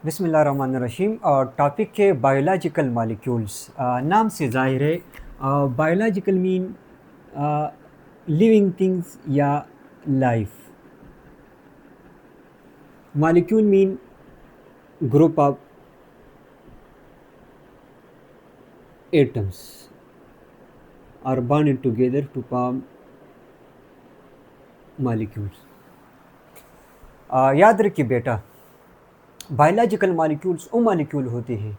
बिस्मिल्लाहिर्रहमानिर्रहीम। और टॉपिक है बायोलॉजिकल मॉलिक्यूल्स। नाम से ज़ाहिर है बायोलॉजिकल मीन लिविंग थिंग्स या life. Molecule mean group of atoms are bonded together to form molecules. याद रखिए बेटा, बायोलॉजिकल मॉलिक्यूल्स वो मॉलिक्यूल होते हैं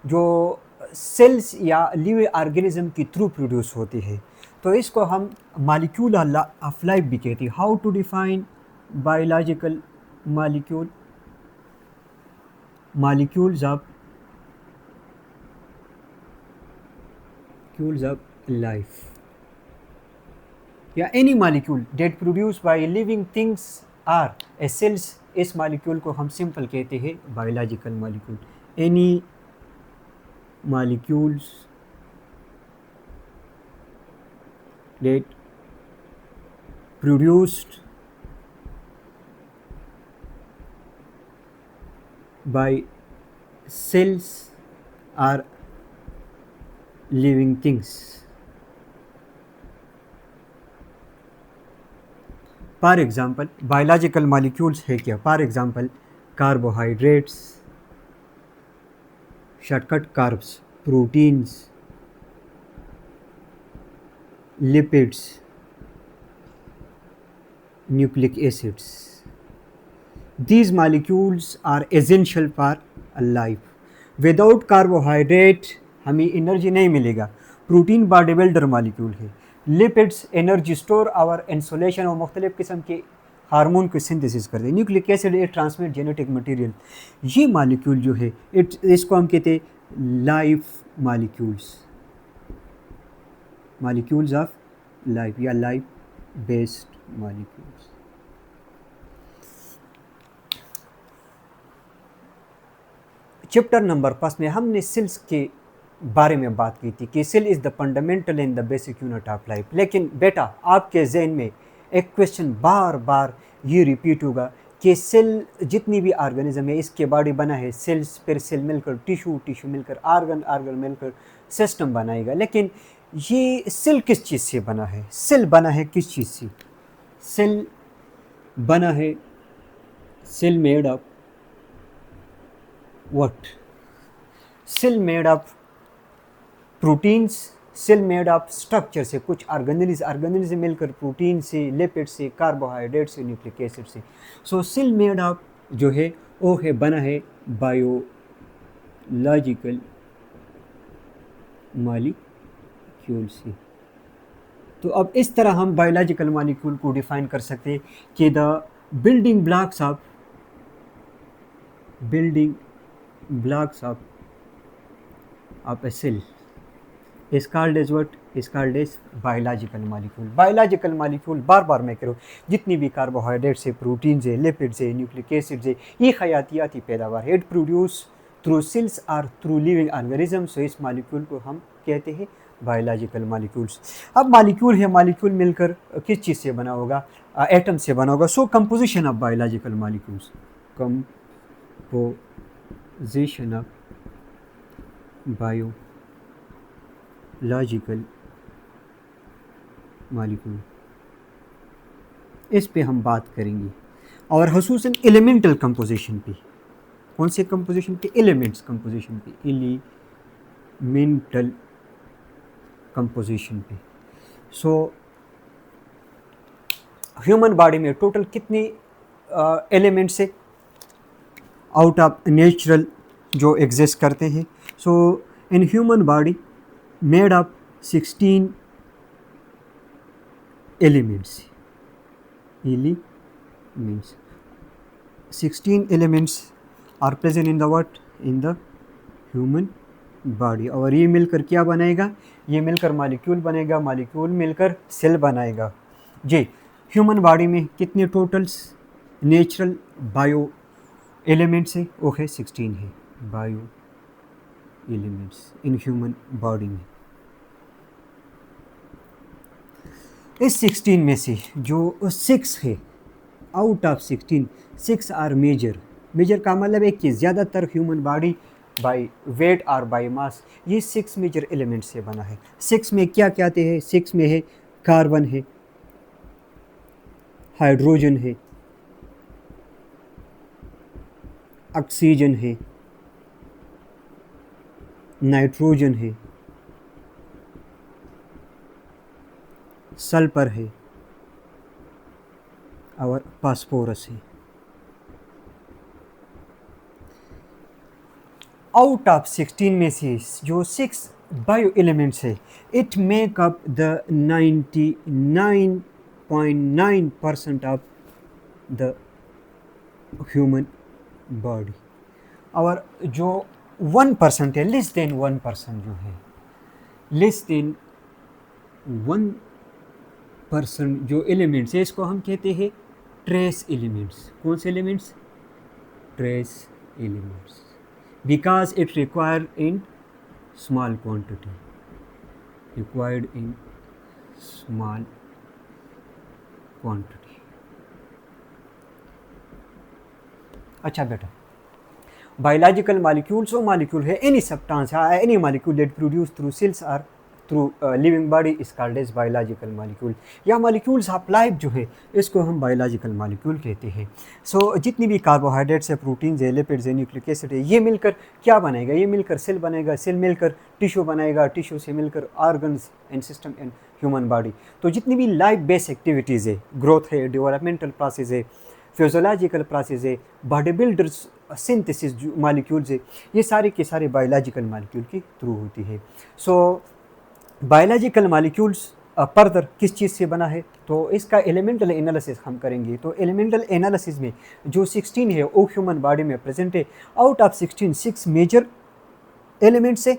जो सेल्स या लिविंग ऑर्गेनिज्म के थ्रू प्रोड्यूस होती है। तो इसको हम मॉलिक्यूल ऑफ लाइफ भी कहते हैं। How to define biological molecule? molecules of life या any molecule that produced by living things are a cells। इस molecule को हम simple कहते हैं biological molecule। any molecules that produced by cells are living things। For example biological molecules है क्या? For example carbohydrates, shortcut carbs, proteins, lipids, nucleic acids. These molecules are essential for life। Without carbohydrate हमें energy नहीं मिलेगा। Protein body builder molecule है। Lipids energy store और insulation और मुख्तलिफ किस्म के हार्मोन को सिंथेसिस करते हैं। Nucleic acid it transmit genetic material. ये मॉलिक्यूल जो है इसको हम कहते हैं life molecules, molecules of life या life based molecules. Chapter number 5 में हमने सेल्स के बारे में बात की थी कि cell is the fundamental and the basic unit of life. लेकिन बेटा आपके जहन में एक क्वेश्चन बार बार ये रिपीट होगा कि सेल जितनी भी ऑर्गेनिज्म है इसके बॉडी बना है सेल्स, फिर सेल मिलकर टिश्यू, टिश्यू मिलकर ऑर्गन, ऑर्गन मिलकर सिस्टम बनाएगा। लेकिन ये सेल किस चीज़ से बना है? सेल बना है किस चीज़ से? सेल बना है, cell made of what? Cell made of proteins, cell made of structure से, कुछ ऑर्गेनिज्म मिलकर प्रोटीन से, लिपिड से, कार्बोहाइड्रेट से, न्यूक्लिक एसिड से। सो सेल मेड ऑफ जो है वो है बना है बायोलॉजिकल मॉलिक्यूल से। तो अब इस तरह हम बायोलॉजिकल मॉलिक्यूल को डिफाइन कर सकते हैं कि the building blocks of a cell is called as what? Is called as biological molecule। biological molecule बार बार मैं कह रहा हूँ, जितनी भी कार्बोहाइड्रेट्स है, प्रोटीन है, लिपिड्स है, न्यूक्लिक एसिड्स है, ये हयातियाती पैदावार है। इट प्रोड्यूस थ्रू सेल्स और थ्रू लिविंग ऑर्गेनिज्म। सो इस मॉलिक्यूल को हम कहते हैं बायोलॉजिकल मॉलिक्यूल्स। अब मॉलिक्यूल है, मॉलिक्यूल मिलकर किस चीज़ से बना होगा? एटम से बना होगा। So composition of biological molecules, composition of biological molecule, इस पे हम बात करेंगे। और हुसूसन एलिमेंटल कंपोजिशन पे। कौन से कंपोजिशन पे? एलिमेंट्स कंपोजिशन पे, एलिमेंटल कंपोजिशन पे। सो ह्यूमन बॉडी में टोटल कितने एलिमेंट्स है आउट ऑफ नेचुरल जो एग्जिस्ट करते हैं? So in human body made of 16 elements. 16 elements are present in the what? In the human body. और ये मिलकर क्या बनाएगा? ये मिलकर मॉलिक्यूल बनेगा, मॉलिक्यूल मिलकर सेल बनाएगा। जी, ह्यूमन बॉडी में कितने टोटल्स नेचुरल बायो एलिमेंट्स है? वो है 16 है bio elements in human body में। इस 16 में से जो 6 है, out of 16, 6 are major. Major का मतलब है कि ज़्यादातर ह्यूमन बॉडी बाय वेट और बाय मास ये 6 मेजर एलिमेंट से बना है। 6 में क्या क्या आते हैं? 6 में है कार्बन है, हाइड्रोजन है, ऑक्सीजन है, नाइट्रोजन है, सल्फर है और फास्फोरस है। आउट ऑफ 16 में से जो 6 बायो एलिमेंट्स है, it make up the 99.9% of the human body. और जो 1% है, लेस देन 1% जो है, लेस देन 1% जो एलिमेंट्स है, इसको हम कहते हैं ट्रेस एलिमेंट्स। कौन से elements? Trace elements, because it required in small quantity, required in small quantity। अच्छा बेटा, biological molecules वो molecule है, any substance any molecule that produced through cells or through living body is called as biological molecule। या molecules of life जो है इसको हम biological molecule कहते हैं। सो जितनी भी कार्बोहाइड्रेट्स है, प्रोटीन्स है, लिपिड्स है, न्यूक्लिक एसिड है, ये मिलकर क्या बनेगा? ये मिलकर सेल बनेगा, सेल मिलकर टिश्यू बनेगा, टिश्यू से मिलकर organs and system and human body. तो जितनी भी लाइफ बेस्ड एक्टिविटीज़ है, ग्रोथ है, डेवलपमेंटल प्रोसेस है, फिजियोलॉजिकल प्रोसेस है, बॉडी बिल्डर्स सिंथेसिस जो मॉलिक्यूल्स है, ये सारे के सारे बायोलॉजिकल मॉलिक्यूल के थ्रू होती है। सो बायोलॉजिकल मॉलिक्यूल्स फर्दर किस चीज़ से बना है? तो इसका एलिमेंटल एनालिसिस हम करेंगे। तो एलिमेंटल एनालिसिस में जो 16 है वो ह्यूमन बॉडी में प्रेजेंट है। आउट ऑफ 16 6 मेजर एलिमेंट्स है,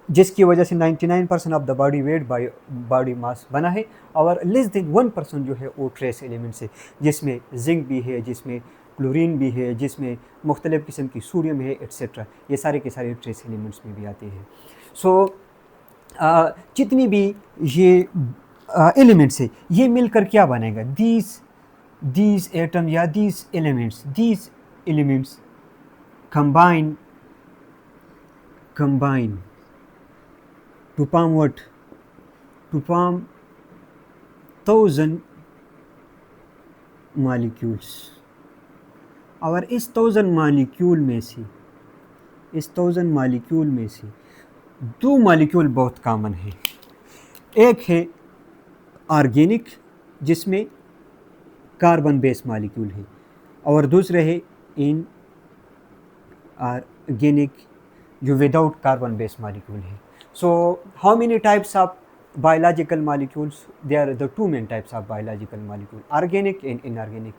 जिसकी वजह से 99% of the body weight by body mass बना है। और लेस देन 1% जो है वो ट्रेस एलिमेंट्स है, जिसमें जिंक भी है, जिसमें क्लोरीन भी है, जिसमें मुख्तलिफ़ किस्म की सोडियम है, एट्सेट्रा। ये सारे के सारे ट्रेस एलिमेंट्स में भी आते हैं। सो जितनी भी ये एलिमेंट्स है, ये मिलकर क्या बनेगा? दीज एटम या these elements combine to form what? To form 1000 molecules। और इस 1000 मॉलिक्यूल में से 2 मॉलिक्यूल बहुत कॉमन है। एक है ऑर्गेनिक, जिसमें कार्बन बेस मॉलिक्यूल है, और दूसरे है इनऑर्गेनिक, जो विदाउट कार्बन बेस मॉलिक्यूल है। So how many types of biological molecules? There are the 2 main types of biological molecule, organic and inorganic।